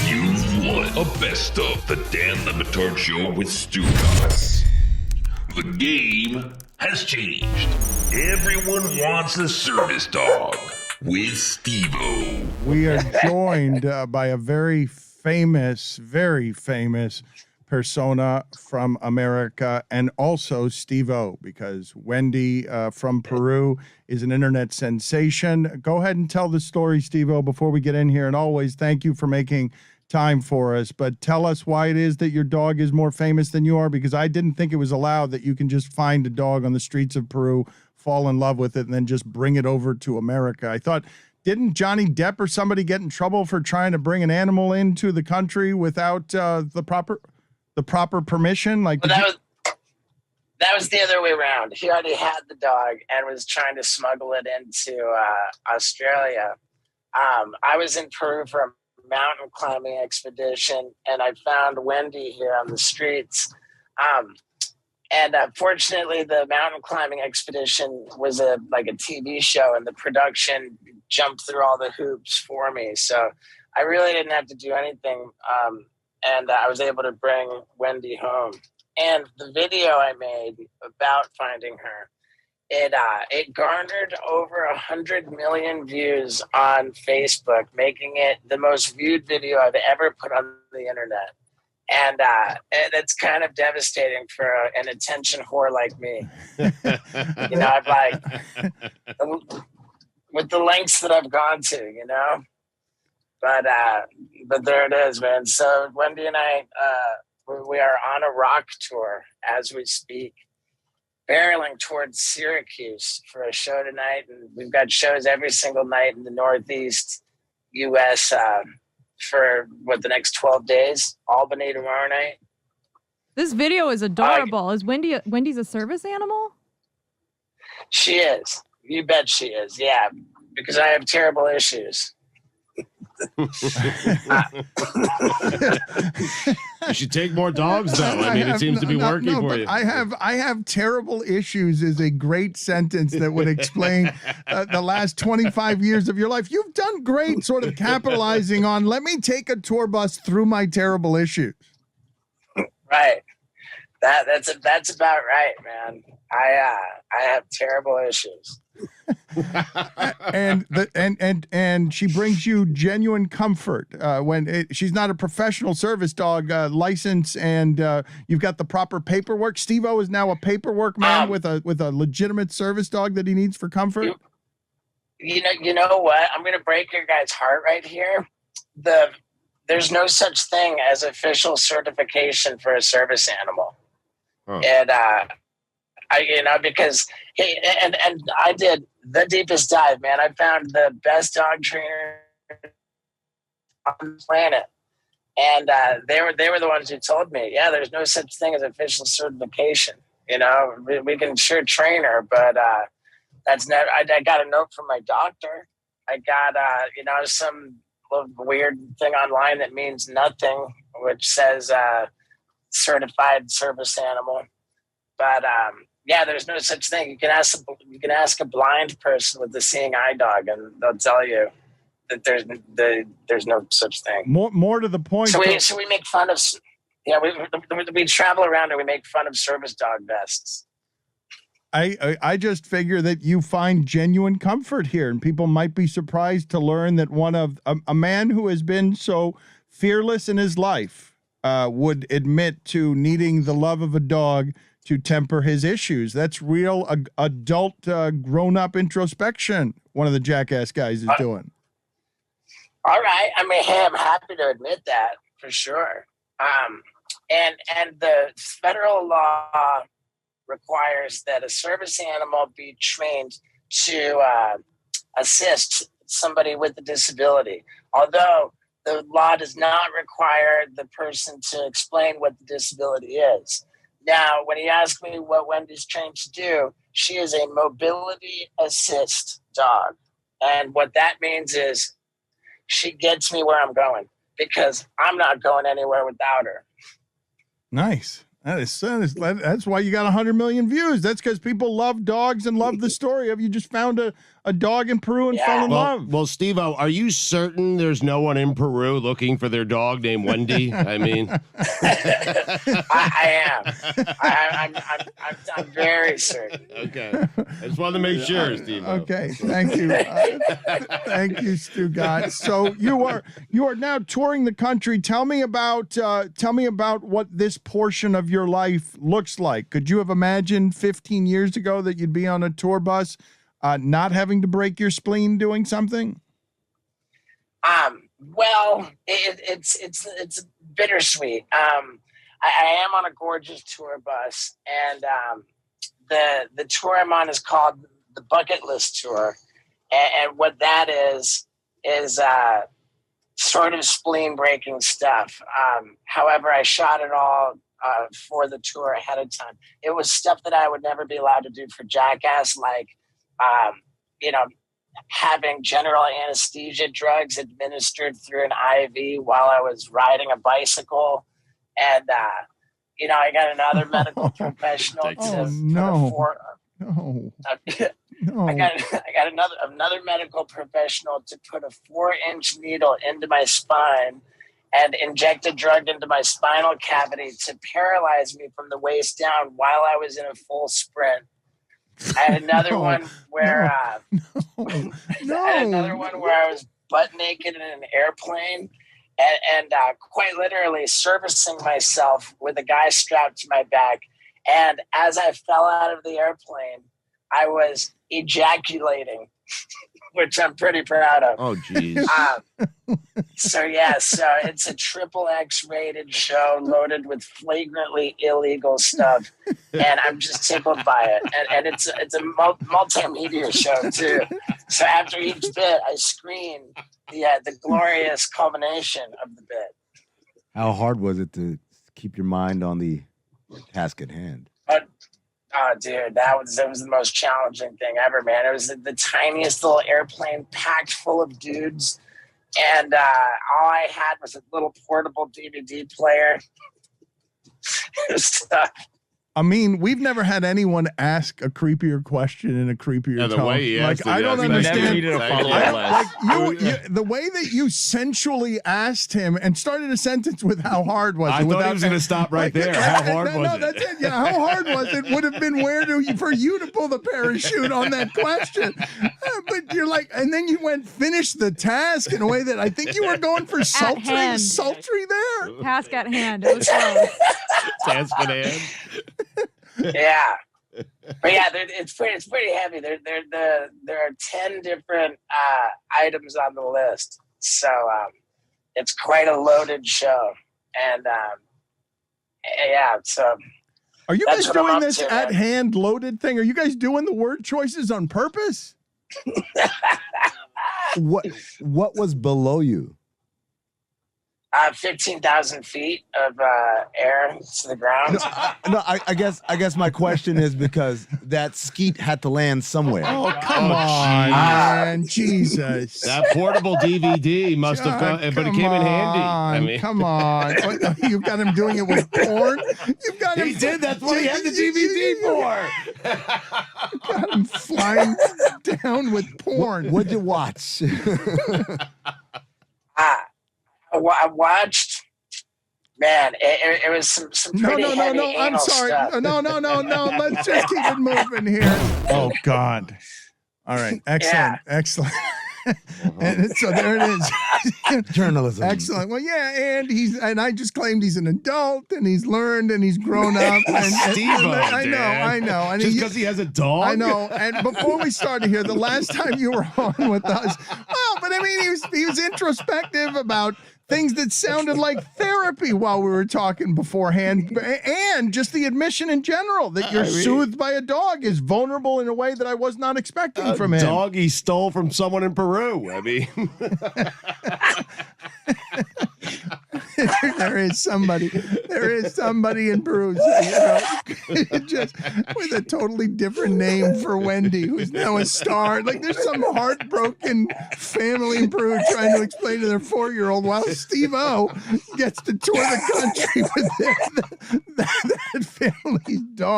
You've won a best of the Dan Le Batard Show with Stugotz. The game has changed. Everyone wants a service dog with steveo. We are joined by a very famous persona from America, and also steveo, because Wendy from Peru is an internet sensation. Go ahead and tell the story, steveo, before we get in here. And always thank you for making time for us. But tell us why it is that your dog is more famous than you are, because I didn't think it was allowed that you can just find a dog on the streets of Peru, fall in love with it, and then just bring it over to America. I thought, didn't Johnny Depp or somebody get in trouble for trying to bring an animal into the country without the proper permission? Like, well, that was the other way around. He already had the dog and was trying to smuggle it into Australia. I was in Peru for a mountain climbing expedition, and I found Wendy here on the streets. And fortunately, the mountain climbing expedition was a TV show, and the production jumped through all the hoops for me. So I really didn't have to do anything. And I was able to bring Wendy home. And the video I made about finding her, it garnered over 100 million views on Facebook, making it the most viewed video I've ever put on the internet. And it's kind of devastating for an attention whore like me. I've with the lengths that I've gone to, But there it is, man. So Wendy and I, we are on a rock tour as we speak, barreling towards Syracuse for a show tonight. And we've got shows every single night in the Northeast U.S., for the next 12 days. Albany tomorrow night. This video is adorable. Is Wendy's a service animal? She is. You bet she is. Yeah, because I have terrible issues. You should take more dogs, though. I mean, it seems to be working for you. I have terrible issues is a great sentence that would explain the last 25 years of your life. You've done great sort of capitalizing on, let me take a tour bus through my terrible issues. Right. That's about right, man. I have terrible issues. and she brings you genuine comfort when she's not a professional service dog license, and you've got the proper paperwork. Steveo is now a paperwork man with a legitimate service dog that he needs for comfort. You know what? I'm going to break your guys' heart right here. There's no such thing as official certification for a service animal. Oh. And because I did the deepest dive, man. I found the best dog trainer on the planet, and they were the ones who told me, yeah, there's no such thing as official certification. We can sure train her, but that's never. I got a note from my doctor. I got some little weird thing online that means nothing, which says certified service animal, but yeah, there's no such thing. You can ask a blind person with a seeing eye dog, and they'll tell you that there's no such thing. More to the point. So we make fun of. Yeah, we travel around and we make fun of service dog vests. I just figure that you find genuine comfort here, and people might be surprised to learn that one of a man who has been so fearless in his life would admit to needing the love of a dog to temper his issues. That's real adult, grown-up introspection one of the jackass guys is doing. All right. I mean, hey, I'm happy to admit that for sure. And the federal law requires that a service animal be trained to assist somebody with a disability. Although the law does not require the person to explain what the disability is. Now, when he asked me what Wendy's trained to do, she is a mobility assist dog. And what that means is she gets me where I'm going, because I'm not going anywhere without her. Nice. That's why you got 100 million views. That's because people love dogs and love the story of you just found a dog in Peru and fell in love. Well, Steve-O, are you certain there's no one in Peru looking for their dog named Wendy? I mean, I am. I'm very certain. Okay. I just wanted to make sure, Steve. Okay, thank you. Thank you, Stugotz. So you are now touring the country. Tell me about what this portion of your life looks like. Could you have imagined 15 years ago that you'd be on a tour bus, not having to break your spleen doing something? Well, it's bittersweet. I am on a gorgeous tour bus, and the tour I'm on is called the Bucket List Tour, and what that is sort of spleen breaking stuff. However, I shot it all for the tour ahead of time. It was stuff that I would never be allowed to do for Jackass, like having general anesthesia drugs administered through an IV while I was riding a bicycle. And, I got another medical professional I got another medical professional to put a 4-inch needle into my spine and inject a drug into my spinal cavity to paralyze me from the waist down while I was in a full sprint. I had another one where I had another one where I was butt naked in an airplane and quite literally servicing myself with a guy strapped to my back. And as I fell out of the airplane, I was ejaculating, which I'm pretty proud of. Oh, geez. So it's a XXX rated show loaded with flagrantly illegal stuff, and I'm just tickled by it. And it's a multimedia show too. So after each bit, I screen the glorious culmination of the bit. How hard was it to keep your mind on the task at hand? Oh, dude, that was the most challenging thing ever, man. It was the tiniest little airplane packed full of dudes. And all I had was a little portable DVD player. It was tough. I mean, we've never had anyone ask a creepier question in a creepier the tone. way he asked I don't understand. Never needed a follow-up. The way that you sensually asked him and started a sentence with "How hard was it?" I thought he was going to stop right there. How hard was it? That's it. Yeah, how hard was it? Would have been for you to pull the parachute on that question. But you're like, and then you went finish the task in a way that I think you were going for sultry there. Task at hand. It was close. Task at hand. Yeah, but yeah, it's pretty heavy. There are 10 different items on the list, so it's quite a loaded show. And so are you guys doing this at hand loaded thing? Are you guys doing the word choices on purpose? What was below you? 15,000 feet of air to the ground. I guess my question is because that skeet had to land somewhere. Oh, come on, man. Jesus. That portable DVD must have come, but it came in handy. I mean, come on. You've got him doing it with porn? You've got him. He did. That's what he had the DVD for. You got him flying down with porn. What'd you watch? I watched, man, it was some pretty heavy I'm sorry. stuff. No. Let's just keep it moving here. Oh, God. All right. Excellent. And so there it is. Journalism. Excellent. Well, yeah, and I just claimed he's an adult and he's learned and he's grown up. I know. And just because he has a dog? I know. And before we started here, the last time you were on with us, but I mean, he was introspective about things that sounded like therapy while we were talking beforehand, and just the admission in general that you're soothed by a dog is vulnerable in a way that I was not expecting from him. A dog he stole from someone in Peru. I mean, there is somebody in Peru, just with a totally different name for Wendy, who's now a star. Like there's some heartbroken family in Peru trying to explain to their 4-year-old while Steve-O gets to tour the country with that family's dog.